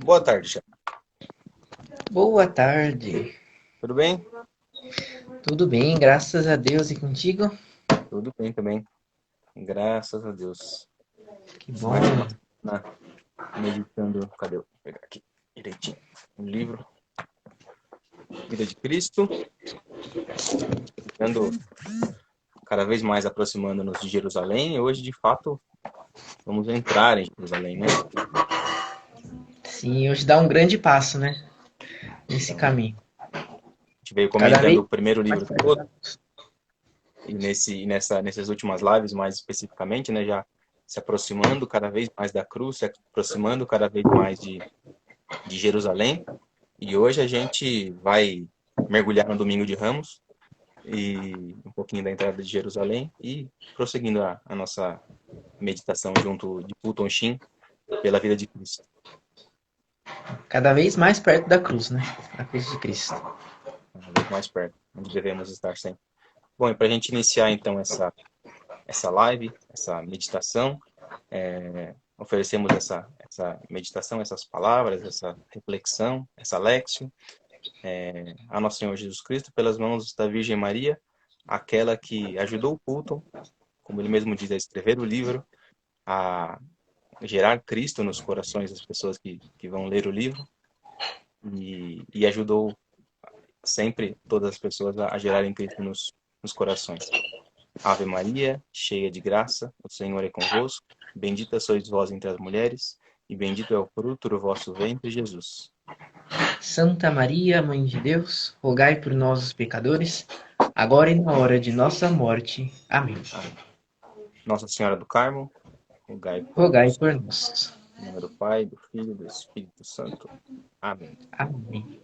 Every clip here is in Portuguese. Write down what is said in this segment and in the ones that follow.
Boa tarde, Jean. Boa tarde. Tudo bem? Tudo bem, graças a Deus e contigo? Tudo bem também. Graças a Deus. Que bom. Mais uma semana meditando. Cadê? Vou pegar aqui direitinho o livro. Vida de Cristo. Ficando cada vez mais aproximando-nos de Jerusalém. E hoje, de fato, vamos entrar em Jerusalém, né? Sim, hoje dá um grande passo, né? Nesse Então, a caminho. gente veio Cada comentando vez o primeiro mais livro perto todo. da cruz. E nessas últimas lives, mais especificamente, né? Já se aproximando cada vez mais da cruz, se aproximando cada vez mais de Jerusalém. E hoje a gente vai mergulhar no Domingo de Ramos e um pouquinho da entrada de Jerusalém e prosseguindo a nossa meditação junto de Fulton Sheen pela vida de Cristo. Cada vez mais perto da cruz, né? Da cruz de Cristo. Cada vez mais perto, onde devemos estar sempre. Bom, e para a gente iniciar então essa live, essa meditação, oferecemos essa meditação, essas palavras, essa reflexão, essa lexio, a Nosso Senhor Jesus Cristo, pelas mãos da Virgem Maria, aquela que ajudou o Fulton, como ele mesmo diz, a escrever o livro, a gerar Cristo nos corações das pessoas que vão ler o livro, e ajudou sempre todas as pessoas a gerarem Cristo nos corações. Ave Maria, cheia de graça, o Senhor é convosco, bendita sois vós entre as mulheres, e bendito é o fruto do vosso ventre, Jesus. Santa Maria, Mãe de Deus, rogai por nós, os pecadores, agora e na hora de nossa morte. Amém. Amém. Nossa Senhora do Carmo, rogai por Rogai nós. por nós. Em nome do Pai, do Filho e do Espírito Santo. Amém. Amém.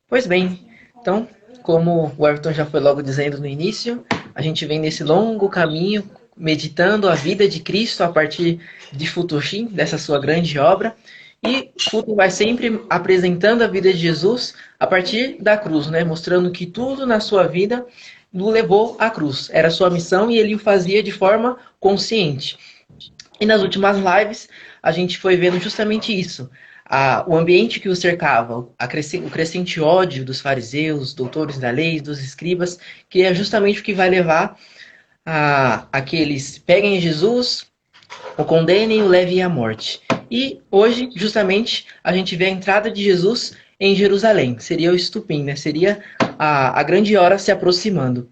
Pois bem, então, como o Everton já foi logo dizendo no início, a gente vem nesse longo caminho meditando a vida de Cristo a partir de Futushim, dessa sua grande obra, e Futu vai sempre apresentando a vida de Jesus a partir da cruz, né? Mostrando que tudo na sua vida o levou à cruz. Era sua missão e ele o fazia de forma consciente. E nas últimas lives, a gente foi vendo justamente isso. O ambiente que o cercava, o crescente ódio dos fariseus, doutores da lei, dos escribas, que é justamente o que vai levar a que eles peguem Jesus, o condenem e o levem à morte. E hoje, justamente, a gente vê a entrada de Jesus em Jerusalém. Seria o estupim, né? Seria a grande hora se aproximando.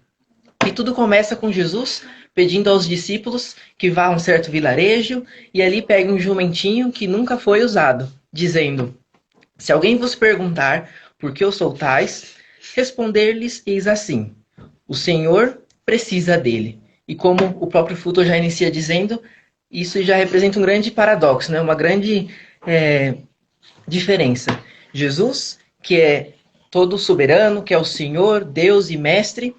E tudo começa com Jesus pedindo aos discípulos que vá a um certo vilarejo e ali pegue um jumentinho que nunca foi usado, dizendo: Se alguém vos perguntar por que o soltais, responder-lhes eis assim: O Senhor precisa dele. E como o próprio Futo já inicia dizendo, isso já representa um grande paradoxo, né? Uma grande diferença. Jesus, que é todo soberano, que é o Senhor, Deus e Mestre,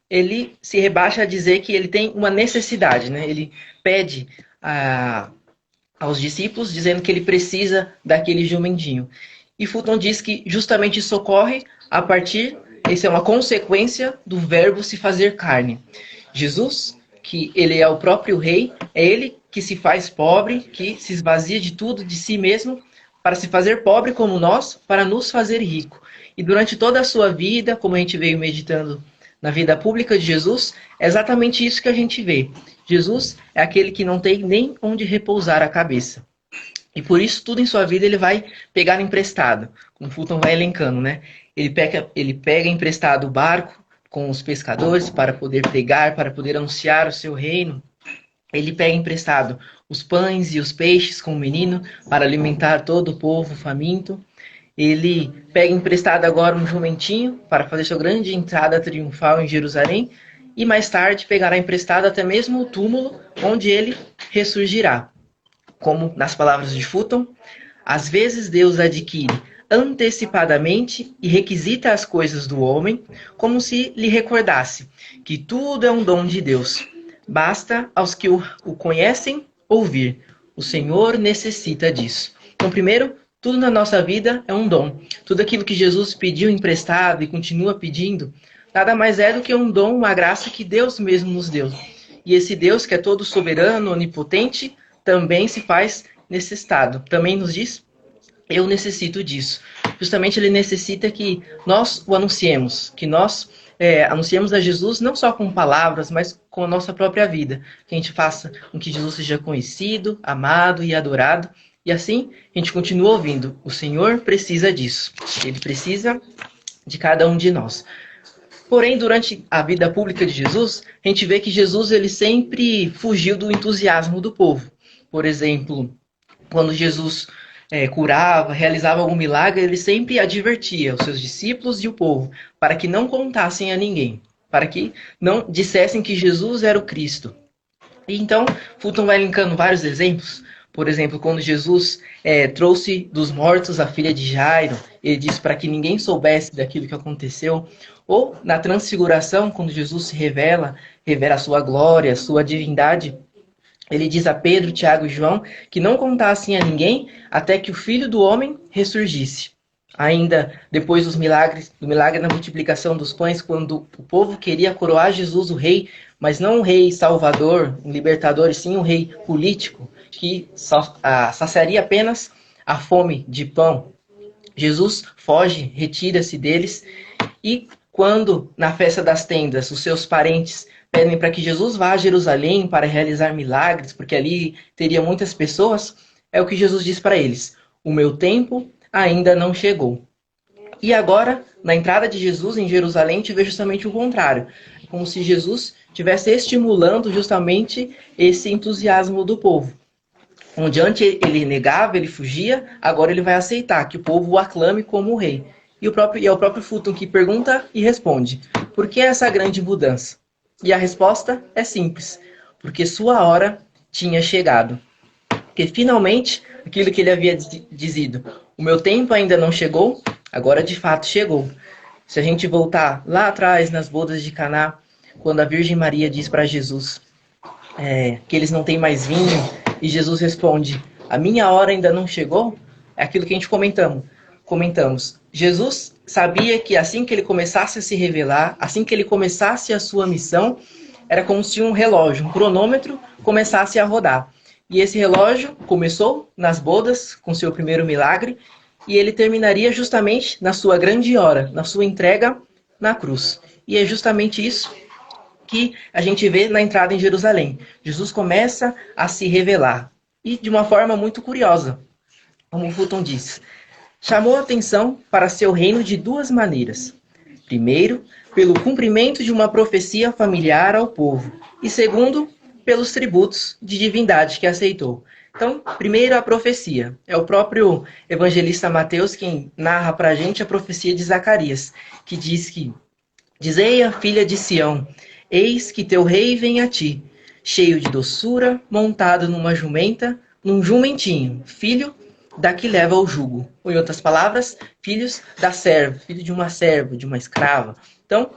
ele se rebaixa a dizer que ele tem uma necessidade, né? Ele pede aos discípulos, dizendo que ele precisa daquele jumentinho. E Fulton diz que justamente isso ocorre a partir, isso é uma consequência do verbo se fazer carne. Jesus, que ele é o próprio rei, é ele que se faz pobre, que se esvazia de tudo, de si mesmo, para se fazer pobre como nós, para nos fazer rico. E durante toda a sua vida, como a gente veio meditando na vida pública de Jesus, é exatamente isso que a gente vê. Jesus é aquele que não tem nem onde repousar a cabeça. E por isso tudo em sua vida ele vai pegar emprestado, como Fulton vai elencando, né? Ele pega emprestado o barco com os pescadores para poder pregar, para poder anunciar o seu reino. Ele pega emprestado os pães e os peixes com o menino para alimentar todo o povo faminto. Ele pega emprestado agora um jumentinho para fazer sua grande entrada triunfal em Jerusalém e mais tarde pegará emprestado até mesmo o túmulo onde ele ressurgirá. Como nas palavras de Fulton, às vezes Deus adquire antecipadamente e requisita as coisas do homem, como se lhe recordasse que tudo é um dom de Deus. Basta aos que o conhecem ouvir. O Senhor necessita disso. Então, primeiro, tudo na nossa vida é um dom. Tudo aquilo que Jesus pediu emprestado e continua pedindo, nada mais é do que um dom, uma graça que Deus mesmo nos deu. E esse Deus, que é todo soberano, onipotente, também se faz necessitado. Também nos diz eu necessito disso. Justamente ele necessita que nós o anunciemos, que nós anunciemos a Jesus não só com palavras, mas com a nossa própria vida. Que a gente faça com que Jesus seja conhecido, amado e adorado. E assim a gente continua ouvindo. O Senhor precisa disso. Ele precisa de cada um de nós. Porém, durante a vida pública de Jesus, a gente vê que Jesus ele sempre fugiu do entusiasmo do povo. Por exemplo, quando Jesus curava, realizava algum milagre, ele sempre advertia os seus discípulos e o povo para que não contassem a ninguém, para que não dissessem que Jesus era o Cristo. E então, Fulton vai linkando vários exemplos. Por exemplo, quando Jesus trouxe dos mortos a filha de Jairo, ele disse para que ninguém soubesse daquilo que aconteceu. Ou na transfiguração, quando Jesus se revela a sua glória, a sua divindade, ele diz a Pedro, Tiago e João que não contassem a ninguém até que o Filho do Homem ressurgisse. Ainda depois do milagre da multiplicação dos pães, quando o povo queria coroar Jesus o rei, mas não um rei salvador, um libertador, e sim um rei político, que saciaria apenas a fome de pão. Jesus foge, retira-se deles, e quando na festa das tendas os seus parentes pedem para que Jesus vá a Jerusalém para realizar milagres, porque ali teria muitas pessoas, é o que Jesus diz para eles: o meu tempo ainda não chegou. E agora, na entrada de Jesus em Jerusalém, a gente vê justamente o contrário. Como se Jesus estivesse estimulando justamente esse entusiasmo do povo. Onde antes ele negava, ele fugia, agora ele vai aceitar que o povo o aclame como o rei. E é o próprio Fulton que pergunta e responde: por que essa grande mudança? E a resposta é simples: porque sua hora tinha chegado. Porque finalmente, aquilo que ele havia dizido, o meu tempo ainda não chegou, agora de fato chegou. Se a gente voltar lá atrás nas bodas de Caná, quando a Virgem Maria diz para Jesus que eles não têm mais vinho, e Jesus responde: a minha hora ainda não chegou, é aquilo que a gente comentamos. Jesus sabia que assim que ele começasse a se revelar, assim que ele começasse a sua missão, era como se um relógio, um cronômetro, começasse a rodar. E esse relógio começou nas bodas, com seu primeiro milagre, e ele terminaria justamente na sua grande hora, na sua entrega na cruz. E é justamente isso que a gente vê na entrada em Jerusalém. Jesus começa a se revelar. E de uma forma muito curiosa, como o Fulton diz. Chamou a atenção para seu reino de duas maneiras. Primeiro, pelo cumprimento de uma profecia familiar ao povo. E segundo, pelos tributos de divindade que aceitou. Então, primeiro a profecia. É o próprio evangelista Mateus quem narra para a gente a profecia de Zacarias, que diz que: dizei à filha de Sião, eis que teu rei vem a ti, cheio de doçura, montado numa jumenta, num jumentinho, filho da que leva o jugo. Ou, em outras palavras, filhos da serva, filho de uma serva, de uma escrava. Então,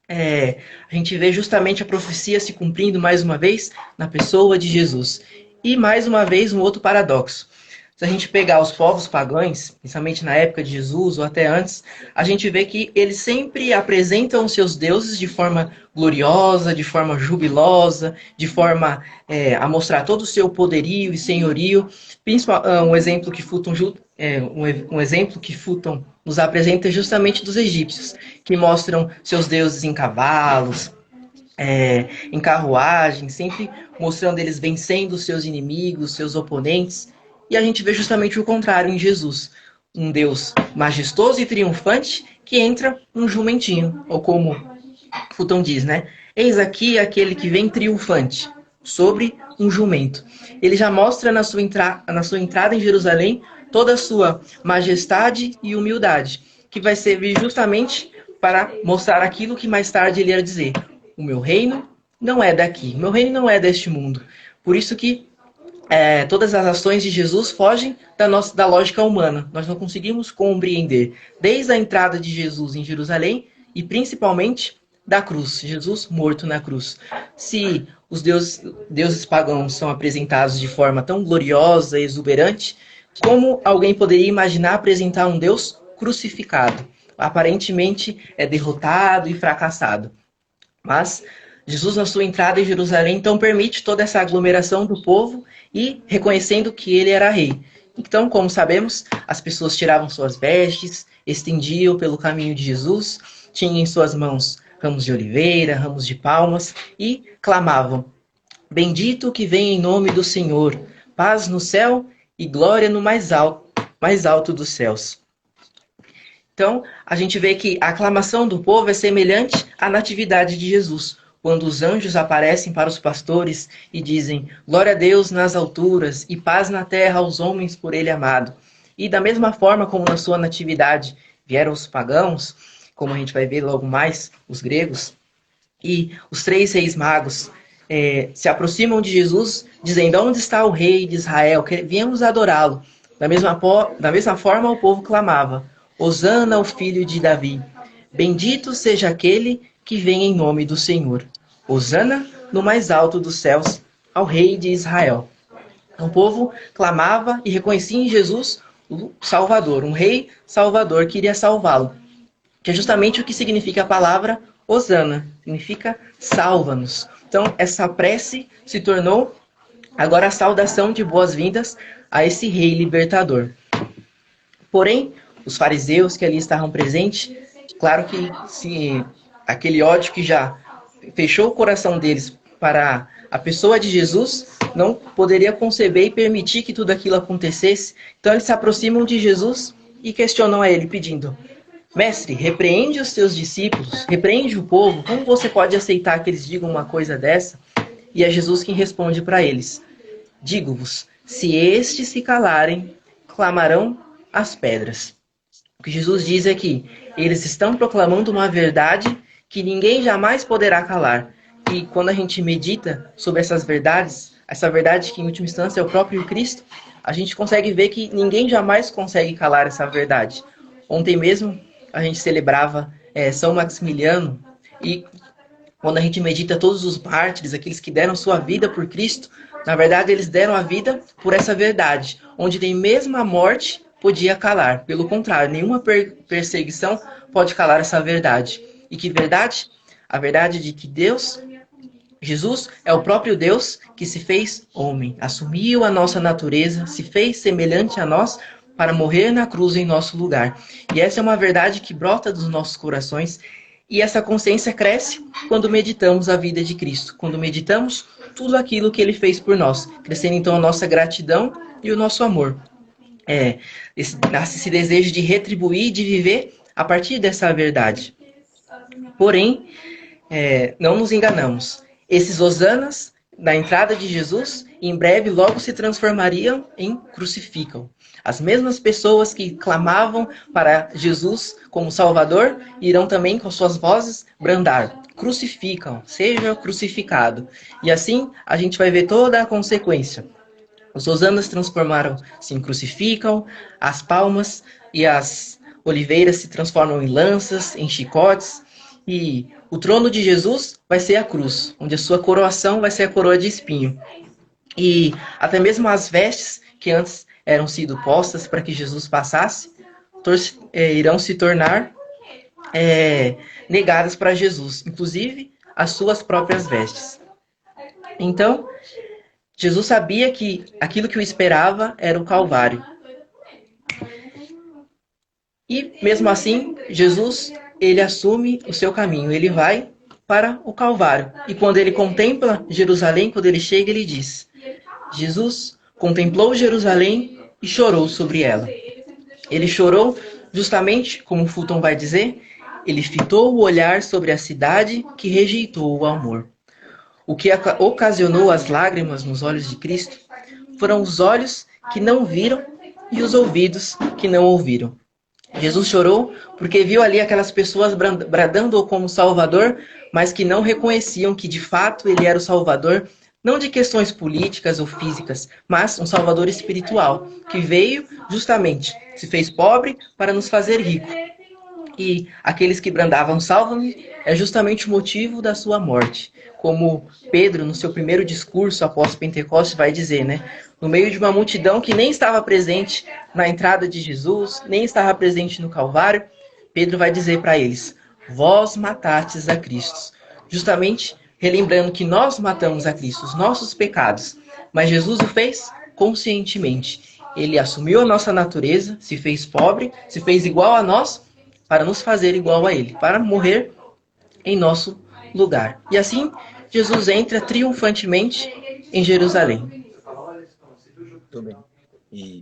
a gente vê justamente a profecia se cumprindo mais uma vez na pessoa de Jesus. E mais uma vez um outro paradoxo. Se a gente pegar os povos pagãos, principalmente na época de Jesus ou até antes, a gente vê que eles sempre apresentam os seus deuses de forma gloriosa, de forma jubilosa, de forma a mostrar todo o seu poderio e senhorio. Um exemplo que Fulton nos apresenta é justamente dos egípcios, que mostram seus deuses em cavalos, em carruagens, sempre mostrando eles vencendo os seus inimigos, seus oponentes. E a gente vê justamente o contrário em Jesus. Um Deus majestoso e triunfante que entra num jumentinho. Ou como Fulton diz, né? Eis aqui aquele que vem triunfante sobre um jumento. Ele já mostra na sua entrada em Jerusalém toda a sua majestade e humildade, que vai servir justamente para mostrar aquilo que mais tarde ele ia dizer: o meu reino não é daqui, o meu reino não é deste mundo. Por isso que todas as ações de Jesus fogem da lógica humana. Nós não conseguimos compreender desde a entrada de Jesus em Jerusalém e principalmente da cruz, Jesus morto na cruz. Se os deuses pagãos são apresentados de forma tão gloriosa e exuberante, como alguém poderia imaginar apresentar um Deus crucificado, aparentemente derrotado e fracassado? Mas Jesus, na sua entrada em Jerusalém, então permite toda essa aglomeração do povo e reconhecendo que ele era rei. Então, como sabemos, as pessoas tiravam suas vestes, estendiam pelo caminho de Jesus, tinham em suas mãos ramos de oliveira, ramos de palmas e clamavam: Bendito o que vem em nome do Senhor, paz no céu e glória no mais alto dos céus. Então, a gente vê que a aclamação do povo é semelhante à natividade de Jesus, quando os anjos aparecem para os pastores e dizem: Glória a Deus nas alturas e paz na terra aos homens por ele amado. E da mesma forma como na sua natividade vieram os pagãos, como a gente vai ver logo mais, os gregos, e os 3 reis magos se aproximam de Jesus, dizendo: Onde está o rei de Israel? Que viemos adorá-lo. Da mesma forma, o povo clamava: Hosana ao filho de Davi. Bendito seja aquele que vem em nome do Senhor. Hosana no mais alto dos céus ao rei de Israel. O povo clamava e reconhecia em Jesus o Salvador, um rei salvador que iria salvá-lo. Que é justamente o que significa a palavra Hosana, significa salva-nos. Então, essa prece se tornou agora a saudação de boas-vindas a esse rei libertador. Porém, os fariseus que ali estavam presentes, claro que se aquele ódio que já fechou o coração deles para a pessoa de Jesus, não poderia conceber e permitir que tudo aquilo acontecesse. Então, eles se aproximam de Jesus e questionam a ele, pedindo: Mestre, repreende os teus discípulos, repreende o povo, como você pode aceitar que eles digam uma coisa dessa? E é Jesus quem responde para eles: Digo-vos, se estes se calarem, clamarão as pedras. O que Jesus diz é que eles estão proclamando uma verdade que ninguém jamais poderá calar. E quando a gente medita sobre essas verdades, essa verdade que em última instância é o próprio Cristo, a gente consegue ver que ninguém jamais consegue calar essa verdade. Ontem mesmo a gente celebrava São Maximiliano, e quando a gente medita todos os mártires, aqueles que deram sua vida por Cristo, na verdade eles deram a vida por essa verdade, onde nem mesmo a morte podia calar. Pelo contrário, nenhuma perseguição pode calar essa verdade. E que verdade? A verdade de que Deus, Jesus, é o próprio Deus que se fez homem, assumiu a nossa natureza, se fez semelhante a nós, para morrer na cruz em nosso lugar. E essa é uma verdade que brota dos nossos corações, e essa consciência cresce quando meditamos a vida de Cristo, quando meditamos tudo aquilo que Ele fez por nós, crescendo então a nossa gratidão e o nosso amor. Nasce esse desejo de retribuir, de viver a partir dessa verdade. Porém, não nos enganamos. Esses hosanas na entrada de Jesus, em breve logo se transformariam em crucificam. As mesmas pessoas que clamavam para Jesus como Salvador irão também com suas vozes brandar: crucificam, seja crucificado. E assim a gente vai ver toda a consequência. Os hosanas transformaram-se em crucificam, as palmas e as oliveiras se transformam em lanças, em chicotes, e o trono de Jesus vai ser a cruz, onde a sua coroação vai ser a coroa de espinho. E até mesmo as vestes que antes eram sido postas para que Jesus passasse, irão se tornar negadas para Jesus, inclusive as suas próprias vestes. Então, Jesus sabia que aquilo que o esperava era o Calvário. E mesmo assim, Jesus, ele assume o seu caminho, ele vai para o Calvário. E quando ele contempla Jerusalém, quando ele chega, ele diz: Jesus contemplou Jerusalém e chorou sobre ela. Ele chorou justamente, como Fulton vai dizer, ele fitou o olhar sobre a cidade que rejeitou o amor. O que ocasionou as lágrimas nos olhos de Cristo foram os olhos que não viram e os ouvidos que não ouviram. Jesus chorou porque viu ali aquelas pessoas bradando-o como Salvador, mas que não reconheciam que de fato ele era o Salvador, não de questões políticas ou físicas, mas um Salvador espiritual, que veio justamente, se fez pobre para nos fazer rico. E aqueles que brandavam salva-me é justamente o motivo da sua morte. Como Pedro, no seu primeiro discurso após Pentecostes, vai dizer, né? No meio de uma multidão que nem estava presente na entrada de Jesus, nem estava presente no Calvário, Pedro vai dizer para eles: vós matastes a Cristo. Justamente relembrando que nós matamos a Cristo, os nossos pecados. Mas Jesus o fez conscientemente. Ele assumiu a nossa natureza, se fez pobre, se fez igual a nós, para nos fazer igual a Ele, para morrer em nosso lugar. E assim, Jesus entra triunfantemente em Jerusalém. Tudo bem.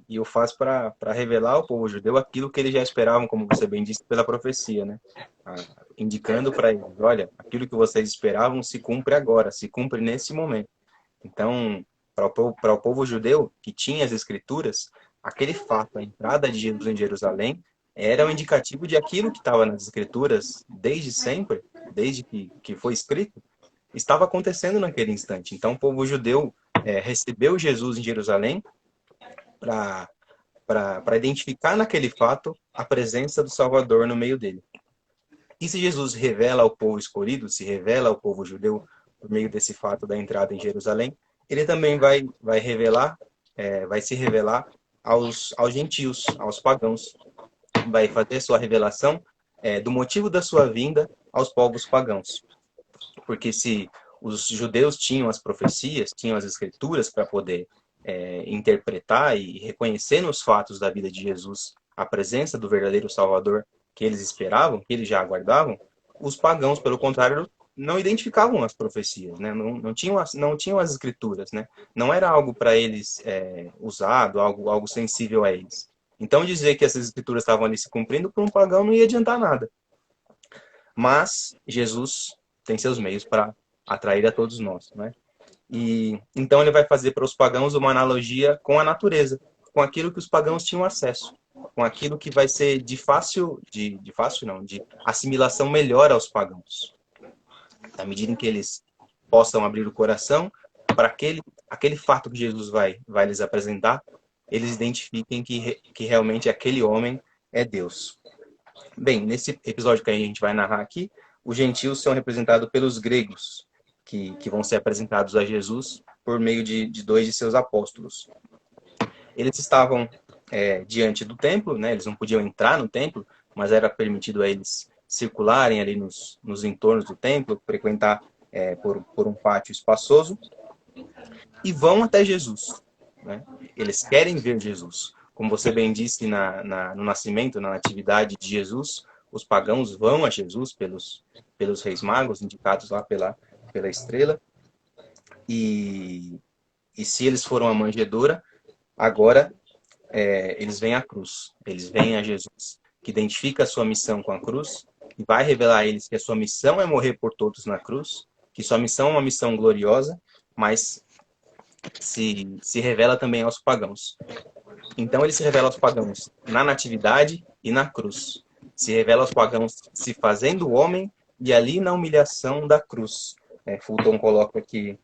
E o faz para revelar ao povo judeu aquilo que eles já esperavam, como você bem disse, pela profecia, né? Indicando para eles, olha, aquilo que vocês esperavam se cumpre agora, se cumpre nesse momento. Então, para o povo judeu que tinha as escrituras, aquele fato, a entrada de Jesus em Jerusalém, era um indicativo de aquilo que estava nas escrituras desde sempre, desde que foi escrito, estava acontecendo naquele instante. Então, o povo judeu recebeu Jesus em Jerusalém para identificar naquele fato a presença do Salvador no meio dele. E se Jesus revela ao povo escolhido, se revela ao povo judeu por meio desse fato da entrada em Jerusalém, ele também vai revelar, vai se revelar aos gentios, aos pagãos. Vai fazer sua revelação do motivo da sua vinda aos povos pagãos. Porque se os judeus tinham as profecias, tinham as escrituras para poder interpretar e reconhecer nos fatos da vida de Jesus a presença do verdadeiro Salvador que eles esperavam, que eles já aguardavam, os pagãos, pelo contrário, não identificavam as profecias, né? Não tinham as escrituras, né? Não era algo para eles usado, algo sensível a eles. Então, dizer que essas escrituras estavam ali se cumprindo para um pagão não ia adiantar nada. Mas Jesus tem seus meios para atrair a todos nós, né? E então ele vai fazer para os pagãos uma analogia com a natureza, com aquilo que os pagãos tinham acesso, com aquilo que vai ser de assimilação melhor aos pagãos. À medida em que eles possam abrir o coração para aquele fato que Jesus vai lhes apresentar, eles identifiquem que realmente aquele homem é Deus. Bem, nesse episódio que a gente vai narrar aqui, os gentios são representados pelos gregos, que vão ser apresentados a Jesus por meio de dois de seus apóstolos. Eles estavam diante do templo, né? Eles não podiam entrar no templo, mas era permitido a eles circularem ali nos entornos do templo, frequentar por um pátio espaçoso, e vão até Jesus, né? Eles querem ver Jesus. Como você bem disse no nascimento, na natividade de Jesus, os pagãos vão a Jesus pelos reis magos, indicados lá pela estrela. E se eles foram à manjedoura, agora eles vêm à cruz. Eles vêm a Jesus, que identifica a sua missão com a cruz, e vai revelar a eles que a sua missão é morrer por todos na cruz, que sua missão é uma missão gloriosa, mas se revela também aos pagãos. Então ele se revela aos pagãos na natividade e na cruz. Se revela aos pagãos se fazendo homem e ali na humilhação da cruz. Fulton coloca aqui,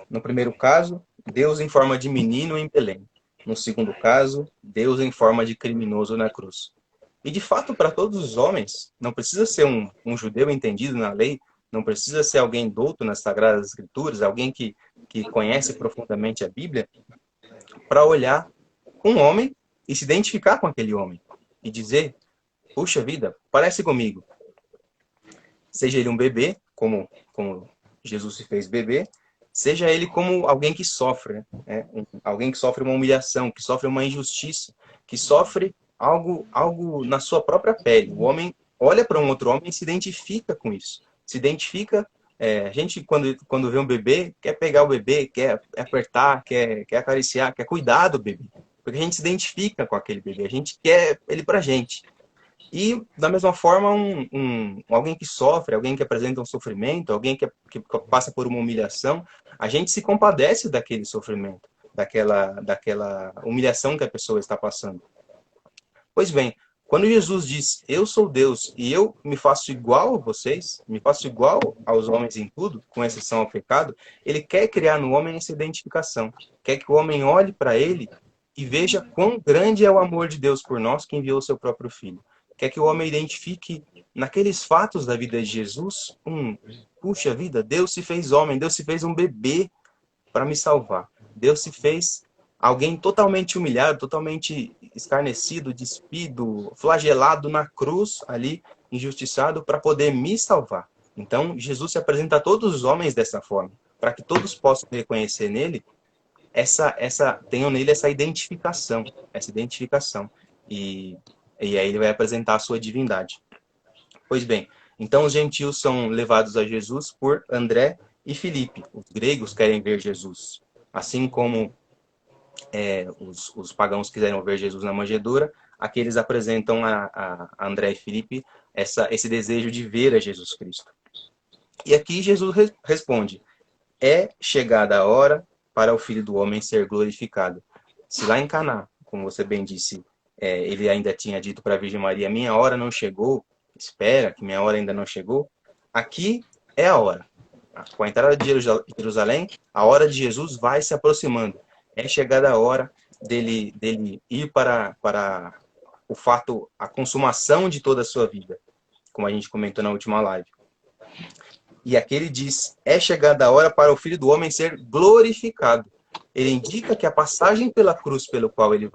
no primeiro caso, Deus em forma de menino em Belém. No segundo caso, Deus em forma de criminoso na cruz. E de fato, para todos os homens, não precisa ser um judeu entendido na lei, não precisa ser alguém douto nas Sagradas Escrituras, alguém que conhece profundamente a Bíblia, para olhar um homem e se identificar com aquele homem. E dizer, puxa vida, parece comigo. Seja ele um bebê, como Jesus se fez bebê, seja ele como alguém que sofre, né? Alguém que sofre uma humilhação, que sofre uma injustiça, que sofre algo na sua própria pele. O homem olha para um outro homem e se identifica com isso. Se identifica. A gente, quando vê um bebê, quer pegar o bebê, quer apertar, quer acariciar, quer cuidar do bebê. Porque a gente se identifica com aquele bebê, a gente quer ele pra gente. E, da mesma forma, alguém que sofre, alguém que apresenta um sofrimento, alguém que passa por uma humilhação, a gente se compadece daquele sofrimento, daquela humilhação que a pessoa está passando. Pois bem, quando Jesus diz, eu sou Deus e eu me faço igual a vocês, me faço igual aos homens em tudo, com exceção ao pecado, ele quer criar no homem essa identificação. Quer que o homem olhe para ele e veja quão grande é o amor de Deus por nós, que enviou o seu próprio Filho. Quer que o homem identifique naqueles fatos da vida de Jesus, puxa vida, Deus se fez homem, Deus se fez um bebê para me salvar. Deus se fez alguém totalmente humilhado, totalmente escarnecido, despido, flagelado na cruz ali, injustiçado, para poder me salvar. Então, Jesus se apresenta a todos os homens dessa forma, para que todos possam reconhecer nele tenham nele essa identificação, e, e aí ele vai apresentar a sua divindade. Pois bem, então os gentios são levados a Jesus por André e Filipe. Os gregos querem ver Jesus, assim como os pagãos quiseram ver Jesus na manjedoura. Aqui eles apresentam a André e Filipe esse desejo de ver a Jesus Cristo. E aqui Jesus responde: é chegada a hora para o Filho do Homem ser glorificado. Se lá em Caná, como você bem disse, ele ainda tinha dito para a Virgem Maria: minha hora não chegou, espera que minha hora ainda não chegou. Aqui é a hora. Com a entrada de Jerusalém, a hora de Jesus vai se aproximando. É chegada a hora dele ir para o fato, a consumação de toda a sua vida, como a gente comentou na última live. E aqui ele diz: é chegada a hora para o Filho do Homem ser glorificado. Ele indica que a passagem pela cruz pelo qual ele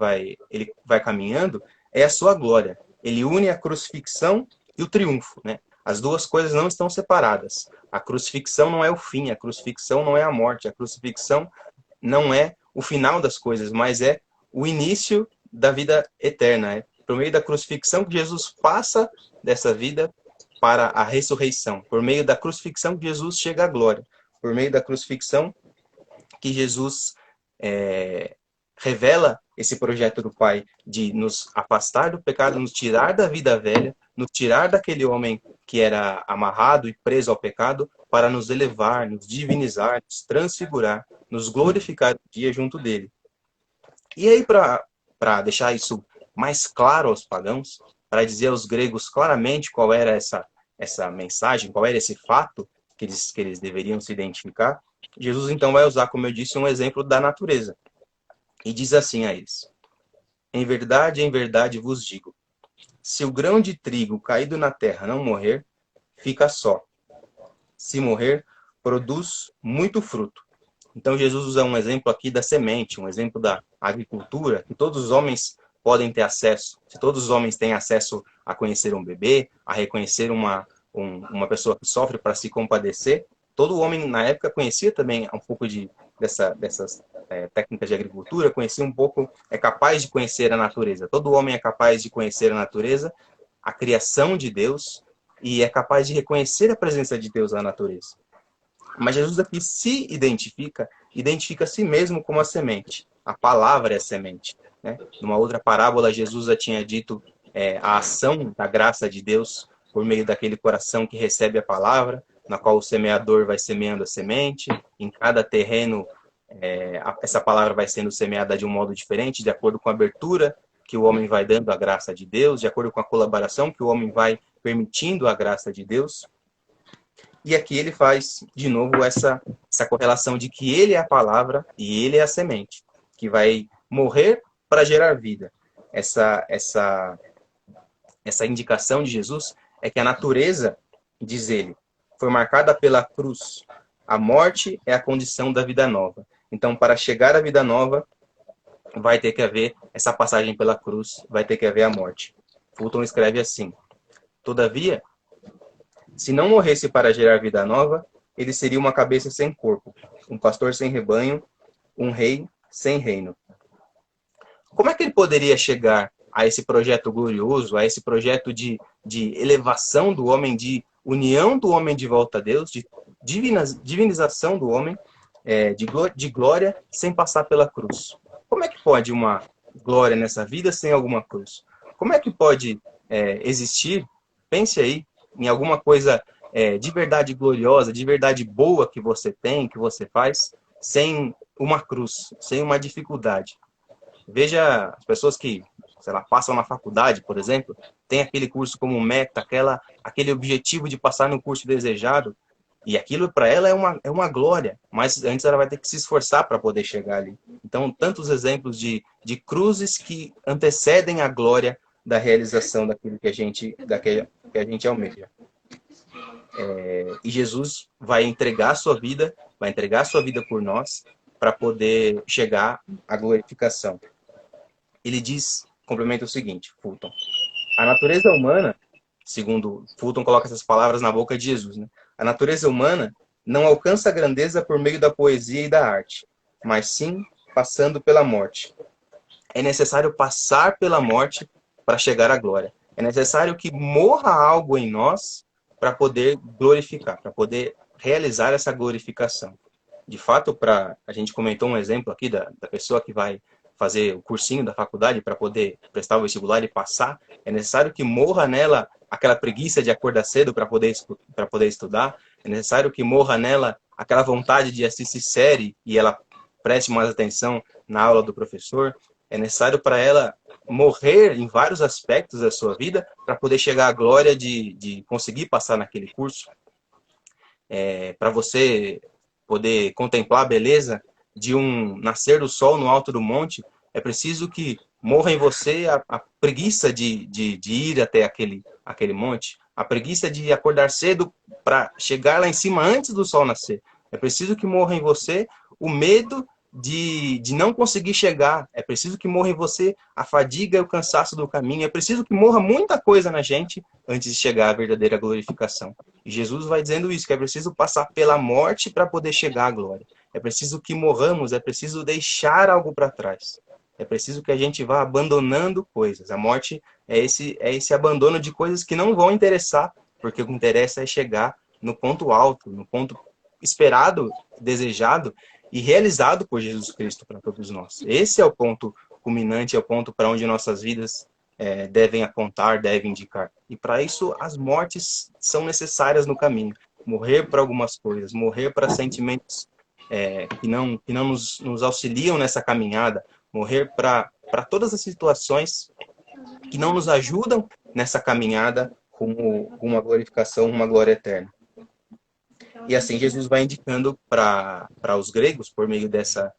vai caminhando é a sua glória. Ele une a crucifixão e o triunfo, né? As duas coisas não estão separadas. A crucifixão não é o fim, a crucifixão não é a morte, a crucifixão não é o final das coisas, mas é o início da vida eterna. É por meio da crucifixão que Jesus passa dessa vida para a ressurreição. Por meio da crucifixão que Jesus chega à glória. Por meio da crucifixão que Jesus revela esse projeto do Pai de nos afastar do pecado, nos tirar da vida velha, nos tirar daquele homem que era amarrado e preso ao pecado, para nos elevar, nos divinizar, nos transfigurar, nos glorificar um dia junto dele. E aí, para deixar isso mais claro aos pagãos, para dizer aos gregos claramente qual era essa mensagem, qual era esse fato que eles deveriam se identificar, Jesus então vai usar, como eu disse, um exemplo da natureza. E diz assim a eles: em verdade vos digo, se o grão de trigo caído na terra não morrer, fica só. Se morrer, produz muito fruto. Então Jesus usa um exemplo aqui da semente, um exemplo da agricultura, que todos os homens podem ter acesso. Se todos os homens têm acesso a conhecer um bebê, a reconhecer uma pessoa que sofre para se compadecer, todo homem na época conhecia também um pouco dessas técnicas de agricultura, conhecia um pouco, é capaz de conhecer a natureza. Todo homem é capaz de conhecer a natureza, a criação de Deus, e é capaz de reconhecer a presença de Deus na natureza. Mas Jesus aqui se identifica a si mesmo como a semente. A palavra é a semente, né? Numa outra parábola, Jesus já tinha dito a ação da graça de Deus por meio daquele coração que recebe a palavra, na qual o semeador vai semeando a semente. Em cada terreno, essa palavra vai sendo semeada de um modo diferente, de acordo com a abertura que o homem vai dando à graça de Deus, de acordo com a colaboração que o homem vai permitindo à graça de Deus. E aqui ele faz, de novo, essa correlação de que ele é a palavra e ele é a semente, que vai morrer para gerar vida. Essa indicação de Jesus é que a natureza, diz ele, foi marcada pela cruz. A morte é a condição da vida nova. Então, para chegar à vida nova, vai ter que haver essa passagem pela cruz, vai ter que haver a morte. Fulton escreve assim: todavia, se não morresse para gerar vida nova, ele seria uma cabeça sem corpo, um pastor sem rebanho, um rei sem reino. Como é que ele poderia chegar a esse projeto glorioso, a esse projeto de elevação do homem, de união do homem de volta a Deus, de divinização do homem, de glória, sem passar pela cruz? Como é que pode uma glória nessa vida sem alguma cruz? Como é que pode existir, pense aí, em alguma coisa de verdade gloriosa, de verdade boa que você tem, que você faz, sem uma cruz, sem uma dificuldade? Veja as pessoas que, sei lá, passam na faculdade, por exemplo, tem aquele curso como meta, aquele objetivo de passar no curso desejado, e aquilo para ela é uma glória, mas antes ela vai ter que se esforçar para poder chegar ali. Então, tantos exemplos de cruzes que antecedem a glória da realização daquilo que a gente almeja. E Jesus vai entregar a sua vida por nós, para poder chegar à glorificação. Ele diz, complementa o seguinte, Fulton: a natureza humana, segundo Fulton coloca essas palavras na boca de Jesus, né? A natureza humana não alcança a grandeza por meio da poesia e da arte, mas sim passando pela morte. É necessário passar pela morte para chegar à glória. É necessário que morra algo em nós para poder glorificar, para poder realizar essa glorificação. De fato, a gente comentou um exemplo aqui da pessoa que vai fazer o cursinho da faculdade para poder prestar o vestibular e passar. É necessário que morra nela aquela preguiça de acordar cedo para poder estudar. É necessário que morra nela aquela vontade de assistir série e ela preste mais atenção na aula do professor. É necessário para ela morrer em vários aspectos da sua vida para poder chegar à glória de conseguir passar naquele curso. Para você poder contemplar a beleza de um nascer do sol no alto do monte, é preciso que morra em você a preguiça de ir até aquele monte, a preguiça de acordar cedo para chegar lá em cima antes do sol nascer. É preciso que morra em você o medo de não conseguir chegar. É preciso que morra em você a fadiga e o cansaço do caminho. É preciso que morra muita coisa na gente antes de chegar à verdadeira glorificação. E Jesus vai dizendo isso, que é preciso passar pela morte para poder chegar à glória. É preciso que morramos, é preciso deixar algo para trás. É preciso que a gente vá abandonando coisas. A morte é esse abandono de coisas que não vão interessar, porque o que interessa é chegar no ponto alto, no ponto esperado, desejado e realizado por Jesus Cristo para todos nós. Esse é o ponto culminante, é o ponto para onde nossas vidas devem apontar, devem indicar. E para isso, as mortes são necessárias no caminho. Morrer para algumas coisas, morrer para sentimentos que não nos auxiliam nessa caminhada, morrer para todas as situações que não nos ajudam nessa caminhada rumo uma glorificação, uma glória eterna. E assim Jesus vai indicando para os gregos, por meio dessa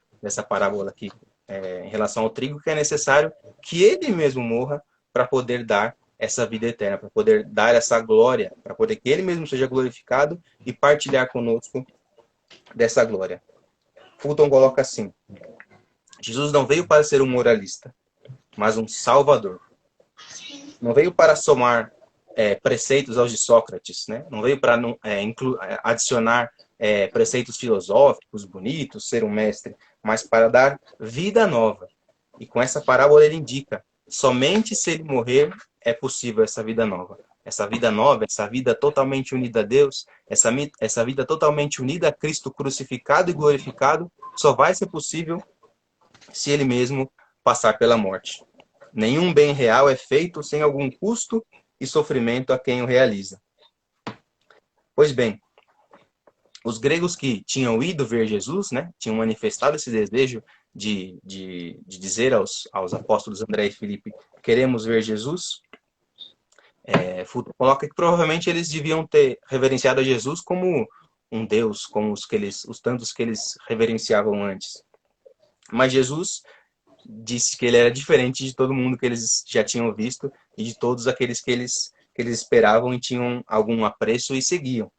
parábola aqui, em relação ao trigo, que é necessário que ele mesmo morra para poder dar essa vida eterna, para poder dar essa glória, para poder que ele mesmo seja glorificado e partilhar conosco dessa glória. Fulton coloca assim: Jesus não veio para ser um moralista, mas um salvador. Não veio para somar preceitos aos de Sócrates, né? Não veio para adicionar preceitos filosóficos bonitos, ser um mestre, mas para dar vida nova. E com essa parábola ele indica, somente se ele morrer é possível essa vida nova. Essa vida nova, essa vida totalmente unida a Deus, essa vida totalmente unida a Cristo crucificado e glorificado, só vai ser possível se ele mesmo passar pela morte. Nenhum bem real é feito sem algum custo e sofrimento a quem o realiza. Pois bem, os gregos que tinham ido ver Jesus, né, tinham manifestado esse desejo de dizer aos apóstolos André e Filipe, queremos ver Jesus, coloca que provavelmente eles deviam ter reverenciado a Jesus como um Deus, como os tantos que eles reverenciavam antes. Mas Jesus disse que ele era diferente de todo mundo que eles já tinham visto e de todos aqueles que eles esperavam e tinham algum apreço e seguiam.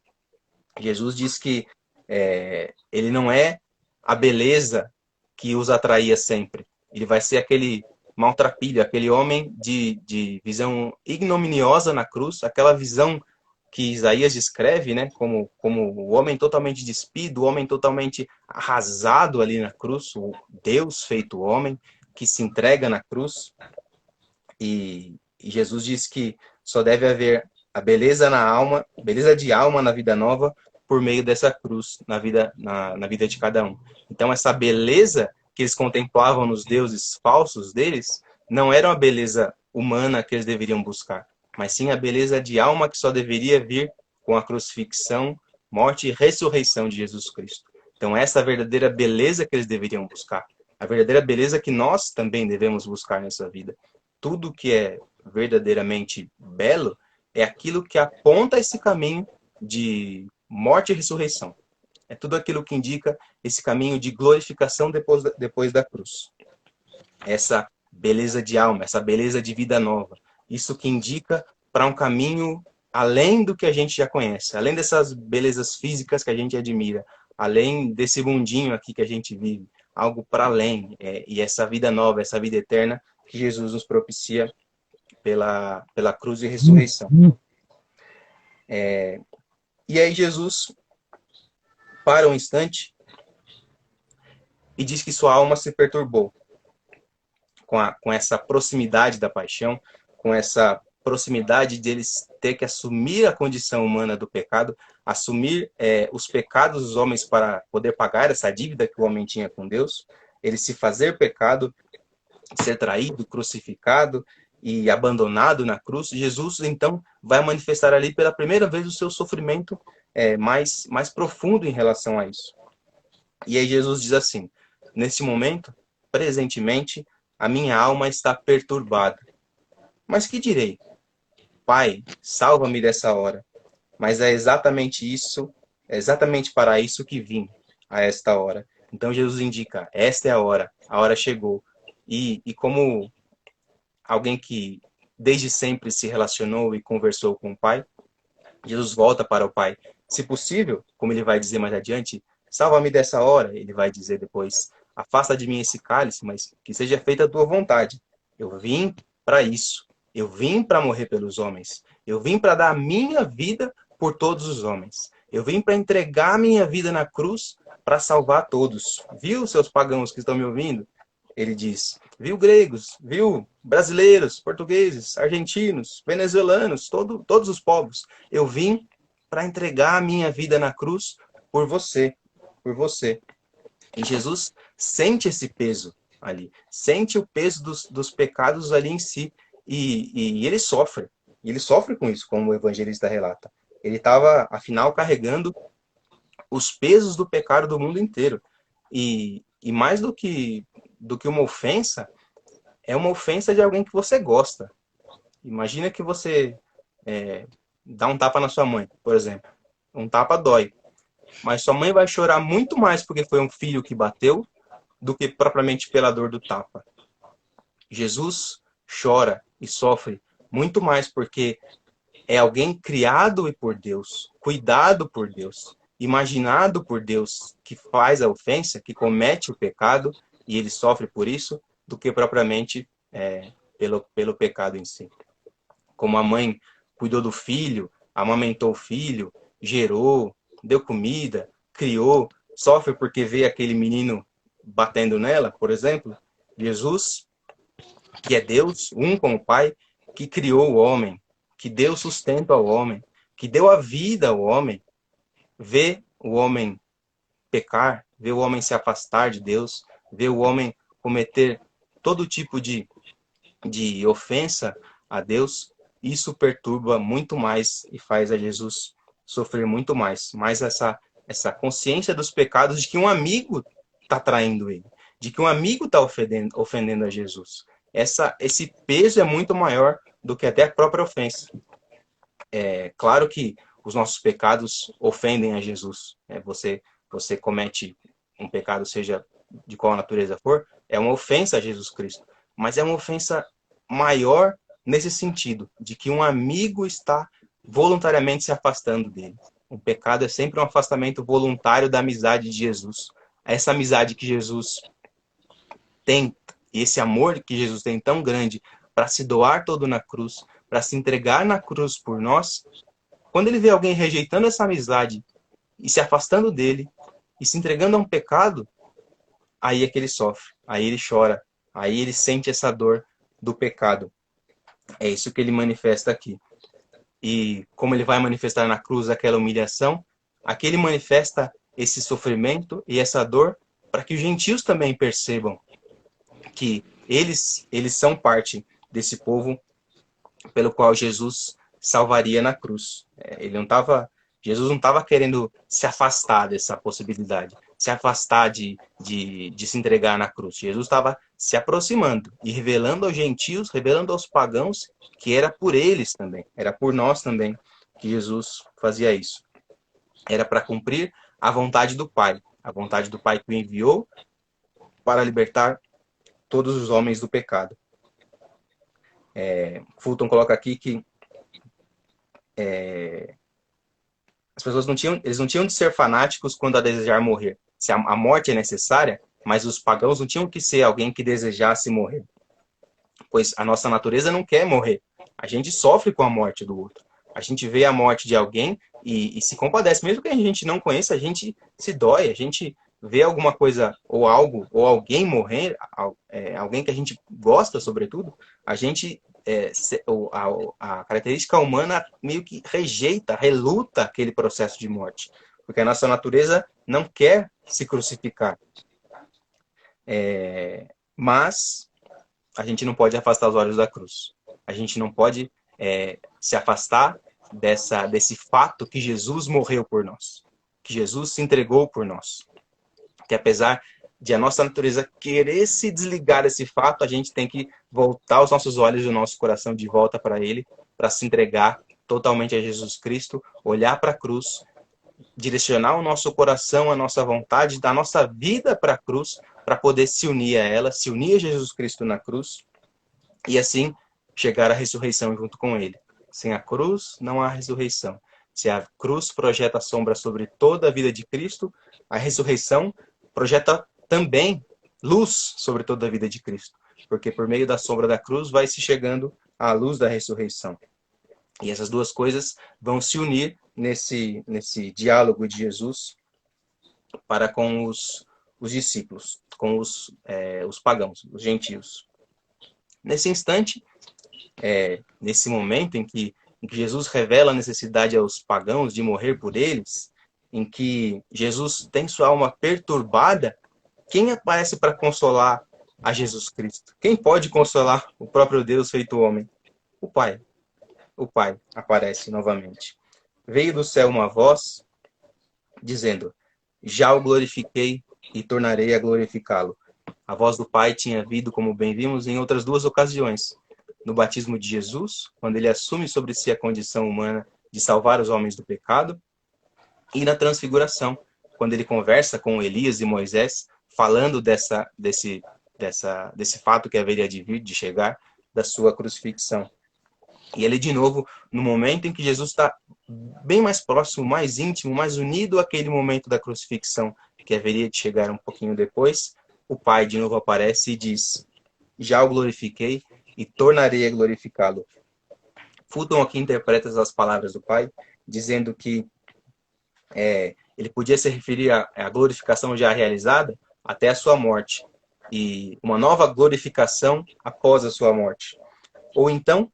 Jesus disse que ele não é a beleza que os atraía sempre. Ele vai ser aquele maltrapilho, aquele homem de visão ignominiosa na cruz, aquela visão que Isaías descreve, né, como o homem totalmente despido, o homem totalmente arrasado ali na cruz, o Deus feito homem, que se entrega na cruz. E Jesus diz que só deve haver a beleza na alma, beleza de alma na vida nova, por meio dessa cruz na vida de cada um. Então essa beleza que eles contemplavam nos deuses falsos deles, não era uma beleza humana que eles deveriam buscar, mas sim a beleza de alma que só deveria vir com a crucifixão, morte e ressurreição de Jesus Cristo. Então essa é a verdadeira beleza que eles deveriam buscar, a verdadeira beleza que nós também devemos buscar nessa vida. Tudo que é verdadeiramente belo é aquilo que aponta esse caminho de morte e ressurreição. É tudo aquilo que indica esse caminho de glorificação depois da cruz. Essa beleza de alma, essa beleza de vida nova. Isso que indica para um caminho além do que a gente já conhece, além dessas belezas físicas que a gente admira, além desse mundinho aqui que a gente vive, algo para além. E essa vida nova, essa vida eterna que Jesus nos propicia pela cruz e ressurreição. E aí Jesus para um instante e diz que sua alma se perturbou com essa proximidade da paixão, com essa proximidade de eles ter que assumir a condição humana do pecado, assumir os pecados dos homens para poder pagar essa dívida que o homem tinha com Deus, ele se fazer pecado, ser traído, crucificado e abandonado na cruz. Jesus, então, vai manifestar ali pela primeira vez o seu sofrimento mais profundo em relação a isso. E aí Jesus diz assim, nesse momento, presentemente, a minha alma está perturbada. Mas que direi? Pai, salva-me dessa hora. Mas é exatamente isso, é exatamente para isso que vim a esta hora. Então Jesus indica, esta é a hora chegou. E como alguém que desde sempre se relacionou e conversou com o Pai, Jesus volta para o Pai. Se possível, como ele vai dizer mais adiante, salva-me dessa hora, ele vai dizer depois, afasta de mim esse cálice, mas que seja feita a tua vontade. Eu vim para isso. Eu vim para morrer pelos homens. Eu vim para dar a minha vida por todos os homens. Eu vim para entregar a minha vida na cruz para salvar todos. Viu, seus pagãos que estão me ouvindo? Ele diz, viu gregos, viu brasileiros, portugueses, argentinos, venezuelanos, todos os povos. Eu vim para entregar a minha vida na cruz por você, por você. E Jesus sente esse peso ali, sente o peso dos pecados ali em si, e ele sofre com isso, como o evangelista relata. Ele estava, afinal, carregando os pesos do pecado do mundo inteiro. E mais do que uma ofensa, é uma ofensa de alguém que você gosta. Imagina que você dá um tapa na sua mãe, por exemplo. Um tapa dói. Mas sua mãe vai chorar muito mais porque foi um filho que bateu do que propriamente pela dor do tapa. Jesus chora e sofre muito mais porque é alguém criado por Deus, cuidado por Deus, imaginado por Deus, que faz a ofensa, que comete o pecado, e ele sofre por isso, do que propriamente pelo pecado em si. Como a mãe cuidou do filho, amamentou o filho, gerou, deu comida, criou, sofre porque vê aquele menino batendo nela, por exemplo. Jesus, que é Deus, um com o Pai, que criou o homem, que deu sustento ao homem, que deu a vida ao homem, vê o homem pecar, vê o homem se afastar de Deus, vê o homem cometer todo tipo de ofensa a Deus, isso perturba muito mais e faz a Jesus sofrer muito mais. Mais essa consciência dos pecados de que um amigo está traindo ele, de que um amigo está ofendendo a Jesus. Esse peso é muito maior do que até a própria ofensa. É claro que os nossos pecados ofendem a Jesus. Você comete um pecado, seja de qual natureza for, é uma ofensa a Jesus Cristo. Mas é uma ofensa maior nesse sentido, de que um amigo está voluntariamente se afastando dele. O pecado é sempre um afastamento voluntário da amizade de Jesus. Essa amizade que Jesus tem, esse amor que Jesus tem tão grande para se doar todo na cruz, para se entregar na cruz por nós, quando ele vê alguém rejeitando essa amizade e se afastando dele e se entregando a um pecado, aí é que ele sofre, aí ele chora, aí ele sente essa dor do pecado. É isso que ele manifesta aqui. E como ele vai manifestar na cruz aquela humilhação, aqui ele manifesta esse sofrimento e essa dor para que os gentios também percebam que eles são parte desse povo pelo qual Jesus salvaria na cruz. Jesus não estava querendo se afastar dessa possibilidade, se afastar de se entregar na cruz. Jesus estava se aproximando e revelando aos gentios, revelando aos pagãos que era por eles também, era por nós também que Jesus fazia isso. Era para cumprir a vontade do Pai que o enviou para libertar todos os homens do pecado. Fulton coloca aqui que as pessoas eles não tinham de ser fanáticos quando a desejar morrer. Se a morte é necessária, mas os pagãos não tinham que ser alguém que desejasse morrer. Pois a nossa natureza não quer morrer. A gente sofre com a morte do outro. A gente vê a morte de alguém e se compadece. Mesmo que a gente não conheça, a gente se dói, a gente vê alguma coisa ou algo ou alguém morrer, alguém que a gente gosta, sobretudo, a gente a característica humana meio que rejeita, reluta aquele processo de morte, porque a nossa natureza não quer se crucificar. Mas a gente não pode afastar os olhos da cruz. A gente não pode se afastar desse fato que Jesus morreu por nós, que Jesus se entregou por nós. Que apesar de a nossa natureza querer se desligar desse fato, a gente tem que voltar os nossos olhos e o nosso coração de volta para Ele, para se entregar totalmente a Jesus Cristo, olhar para a cruz, direcionar o nosso coração, a nossa vontade, da nossa vida para a cruz, para poder se unir a ela, se unir a Jesus Cristo na cruz, e assim chegar à ressurreição junto com Ele. Sem a cruz, não há ressurreição. Se a cruz projeta a sombra sobre toda a vida de Cristo, a ressurreição projeta também luz sobre toda a vida de Cristo. Porque por meio da sombra da cruz vai se chegando à luz da ressurreição. E essas duas coisas vão se unir nesse diálogo de Jesus para com os discípulos, com os pagãos, os gentios. Nesse instante, nesse momento em que Jesus revela a necessidade aos pagãos de morrer por eles, em que Jesus tem sua alma perturbada, quem aparece para consolar a Jesus Cristo? Quem pode consolar o próprio Deus feito homem? O Pai. O Pai aparece novamente. Veio do céu uma voz dizendo: já o glorifiquei e tornarei a glorificá-lo. A voz do Pai tinha vindo, como bem vimos, em outras duas ocasiões. No batismo de Jesus, quando ele assume sobre si a condição humana de salvar os homens do pecado, e na transfiguração, quando ele conversa com Elias e Moisés, falando desse fato que haveria de vir, de chegar, da sua crucifixão. E ele, de novo, no momento em que Jesus está bem mais próximo, mais íntimo, mais unido àquele momento da crucifixão, que haveria de chegar um pouquinho depois, o Pai de novo aparece e diz: já o glorifiquei e tornarei a glorificá-lo. Fulton aqui interpreta as palavras do Pai, dizendo que ele podia se referir à glorificação já realizada até a sua morte, e uma nova glorificação após a sua morte. Ou então,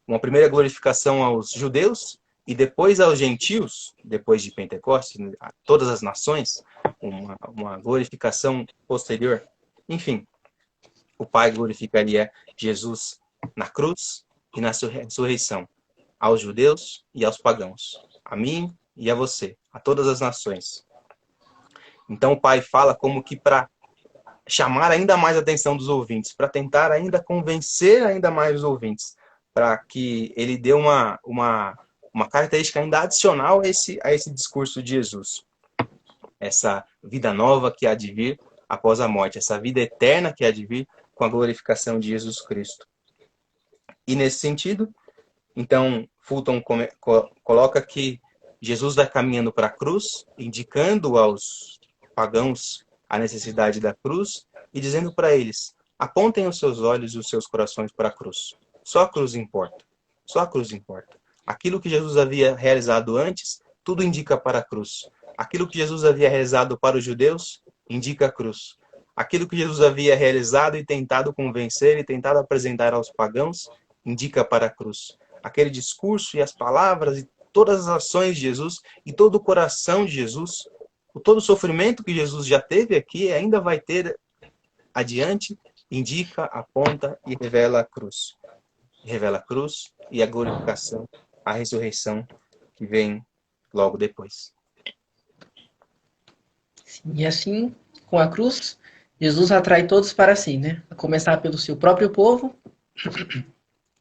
uma primeira glorificação aos judeus, e depois aos gentios, depois de Pentecostes, a todas as nações, uma glorificação posterior. Enfim, o Pai glorificaria Jesus na cruz e na ressurreição, aos judeus e aos pagãos, a mim e a você, a todas as nações. Então o Pai fala como que para chamar ainda mais a atenção dos ouvintes, para tentar ainda convencer ainda mais os ouvintes, para que ele dê uma característica ainda adicional a esse discurso de Jesus. Essa vida nova que há de vir após a morte, essa vida eterna que há de vir com a glorificação de Jesus Cristo. E nesse sentido, então, Fulton coloca que Jesus vai caminhando para a cruz, indicando aos pagãos a necessidade da cruz e dizendo para eles: apontem os seus olhos e os seus corações para a cruz. Só a cruz importa. Só a cruz importa. Aquilo que Jesus havia realizado antes, tudo indica para a cruz. Aquilo que Jesus havia realizado para os judeus, indica a cruz. Aquilo que Jesus havia realizado e tentado convencer e tentado apresentar aos pagãos, indica para a cruz. Aquele discurso e as palavras e todas as ações de Jesus e todo o coração de Jesus, todo o sofrimento que Jesus já teve aqui e ainda vai ter adiante, indica, aponta e revela a cruz. Revela a cruz e a glorificação, a ressurreição que vem logo depois. E assim, com a cruz, Jesus atrai todos para si, né? A começar pelo seu próprio povo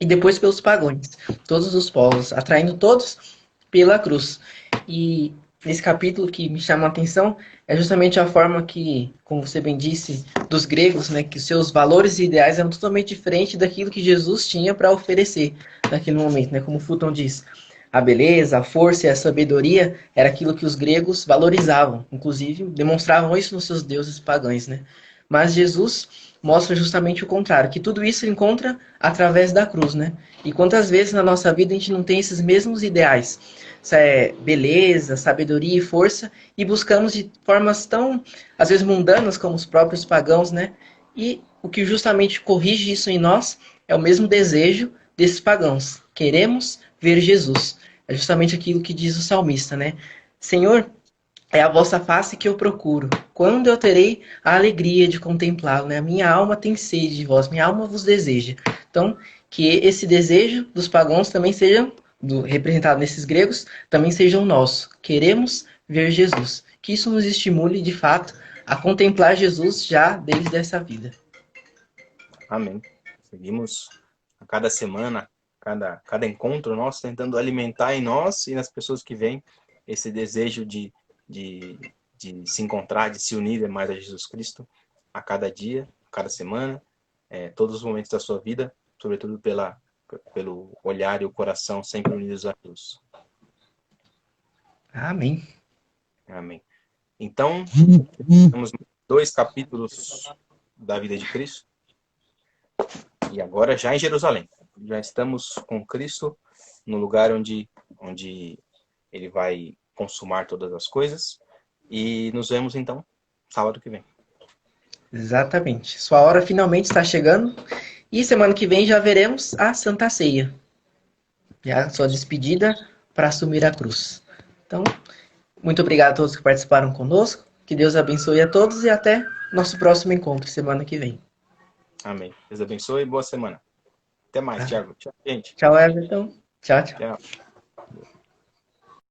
e depois pelos pagãos, todos os povos, atraindo todos pela cruz. E nesse capítulo que me chama a atenção é justamente a forma que, como você bem disse, dos gregos, né, que seus valores e ideais eram totalmente diferentes daquilo que Jesus tinha para oferecer naquele momento, né? Como Fulton diz, a beleza, a força e a sabedoria era aquilo que os gregos valorizavam, inclusive demonstravam isso nos seus deuses pagãos, né? Mas Jesus mostra justamente o contrário, que tudo isso encontra através da cruz, né? E quantas vezes na nossa vida a gente não tem esses mesmos ideais? Isso é beleza, sabedoria e força, e buscamos de formas tão, às vezes, mundanas como os próprios pagãos, né? E o que justamente corrige isso em nós é o mesmo desejo desses pagãos. Queremos ver Jesus. É justamente aquilo que diz o salmista, né? Senhor, é a vossa face que eu procuro. Quando eu terei a alegria de contemplá-lo, né? A minha alma tem sede de vós, minha alma vos deseja. Então, que esse desejo dos pagãos também seja, representado nesses gregos, também seja o nosso. Queremos ver Jesus. Que isso nos estimule, de fato, a contemplar Jesus já desde essa vida. Amém. Seguimos a cada semana, cada encontro nosso, tentando alimentar em nós e nas pessoas que vêm esse desejo de, de se encontrar, de se unir mais a Jesus Cristo a cada dia, a cada semana, todos os momentos da sua vida, sobretudo pelo olhar e o coração sempre unidos a Deus. Amém. Amém. Então, temos 2 capítulos da vida de Cristo e agora já em Jerusalém. Já estamos com Cristo no lugar onde ele vai consumar todas as coisas. E nos vemos, então, sábado que vem. Exatamente. Sua hora finalmente está chegando. E semana que vem já veremos a Santa Ceia. Já a sua despedida para assumir a cruz. Então, muito obrigado a todos que participaram conosco. Que Deus abençoe a todos e até nosso próximo encontro semana que vem. Amém. Deus abençoe e boa semana. Até mais, Tá? Thiago. Tchau, gente. Tchau, Everton. Tchau, tchau. Tchau.